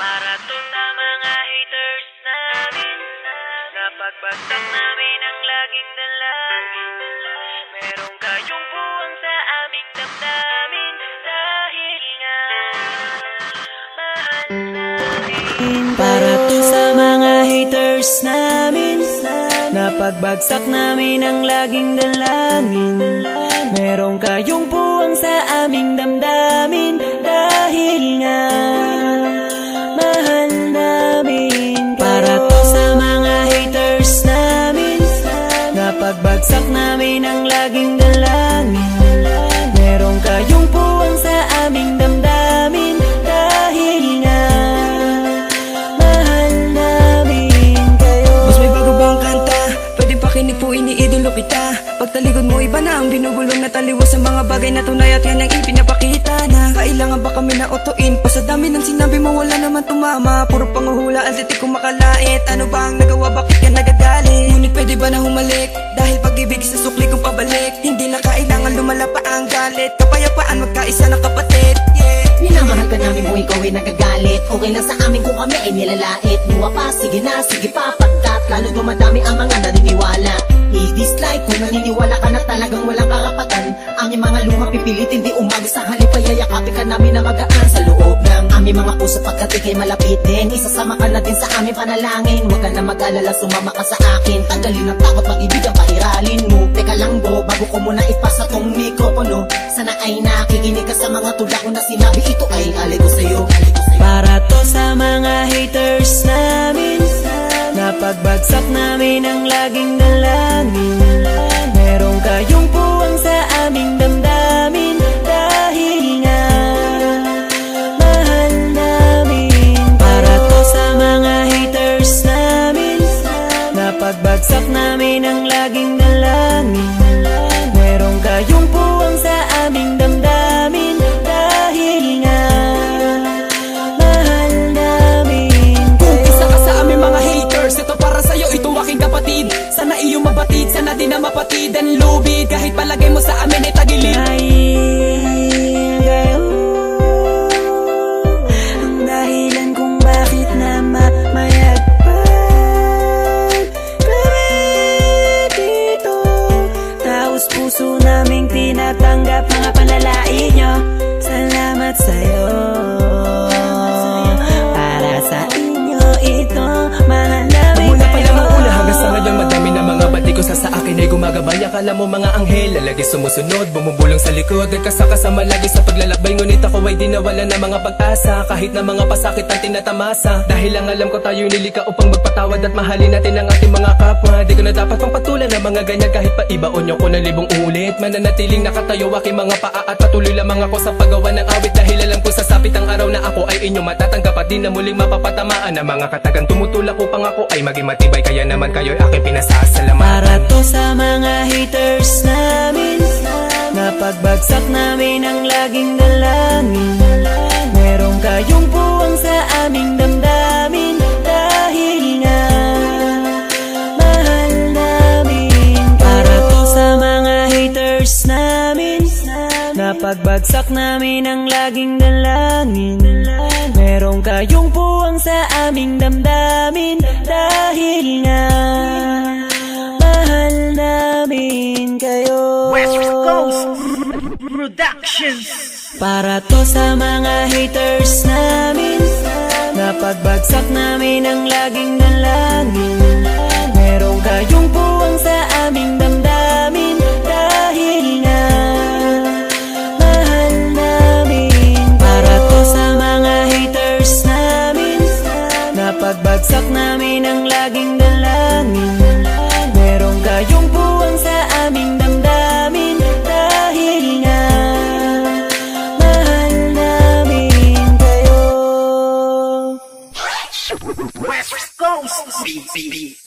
Para to sa mga haters namin, napagbagsak namin ang laging dalangin. Meron kayong buwang sa aming damdamin, dahil nga mahal namin. Para to sa mga haters namin, napagbagsak namin ang laging dalangin. Meron kayong buwang sa aming damdamin, dahil nga mahal namin. Para to sa mga haters namin, napagbagsak namin ang laging dalangin. Meron kayong puwang sa aming damdamin, dahil nga mahal namin kayo. Mas may bago bang kanta? Pwede pakinig po, iniidolo kita. Pagtalikod mo iba na ang binubulong na taliwas sa mga bagay na tunay at yan ang ipinapakita na kailangan ba kami na utuin pa sa dami ng sinabi mo wala naman tumama. Puro panguhula at di ko makalait. Ano ba ang nagawa, bakit ka nagagalit? Ngunit pwede ba na humalik? Dahil pag-ibig sa sukli kong pabalik. Hindi na kailangan lumala pa ang galit. Kapayapaan magkaisa ng kapatid, yeah. Minamahal ka namin kung ikaw ay nagagalit. Okay lang sa amin kung kami ay nilalait. Luwa pa, sige na, sige pa. Pagkat lalo dumadami ang mga naniniwala. I-dislike kung naniniwala ka na talagang walang karapatan. Ang iyong mga luha pipilitin di umaga sa halip ay yayakapin ka namin na magaan sa loob ng aming mga puso pagkat ikay malapitin. Isasama ka na din sa aming panalangin. Huwag ka na mag-alala, sumama ka sa akin. Tanggalin ang takot, pag-ibig ang pairalin mo. Teka lang bro, bago ko muna ipasa tong mikropono. Sana ay nakikinig ka sa mga tula ko na sinabi. Ito ay alay ko sa'yo. Para to sa mga haters namin, napagbagsak namin ang laging dalangin. Meron kayong puwang sa aming damdamin, dahil nga mahal namin. Para to sa mga haters namin, napagbagsak namin ang laging dalangin. Meron kayong puwang sa aming damdamin, dahil nga mahal namin Kung isa ka sa aming mga haters, ito para sa'yo, ito aking kapatid. Sana iyong mabatid, sana din na mapatid ang lubid. Kahit palagay mo sa amin ay tagilid. Ang dahilan kung bakit na mamayagpag kami dito. Taos puso naming tinatanggap mga panalait nyo. Salamat sa'yo. Para sa inyo ito, mahal namin Mula pa lang ang kayo. una hanggang sa ngayon, madami na mga bati ko sa akin ay gumagabay. Akala mo mga anghel, lagi sumusunod, bumubulong sa likod. Nagkasakasama lagi sa paglalakbay, ngunit ako ay di nawala na mga pag-asa. Kahit na mga pasakit ang tinatamasa, dahil lang alam ko tayo nilika upang magpatawad at mahalin natin ang ating mga kapwa. Di ko na dapat pang patulan ng mga ganyan, kahit pa ibaon nyo ko na libong ulit. Mananatiling nakatayo aking mga paa at patuloy lamang ako sa paggawa ng awit. Dahil alam ko sasapit ang araw na ako ay inyo matatanggap at di na muling mapapatamaan ng mga katagang tumutulak upang ako ay maging matibay. Kaya naman kayo'y aking pinasasalamatan. Para to sa mga haters namin, napagbagsak namin ang laging dalangin. Meron kayong puwang sa aming damdamin, dahil nga mahal namin. Para to sa mga haters namin, napagbagsak namin ang laging dalangin. Meron kayong puwang sa aming damdamin, dahil nga mahal namin kayo. West Coast Productions. Para to sa mga haters namin, napagbagsak namin ang laging dalangin. Meron kayong puwang sa aming damdamin, dahil nga mahal namin. Para to sa pagbagsak namin ang laging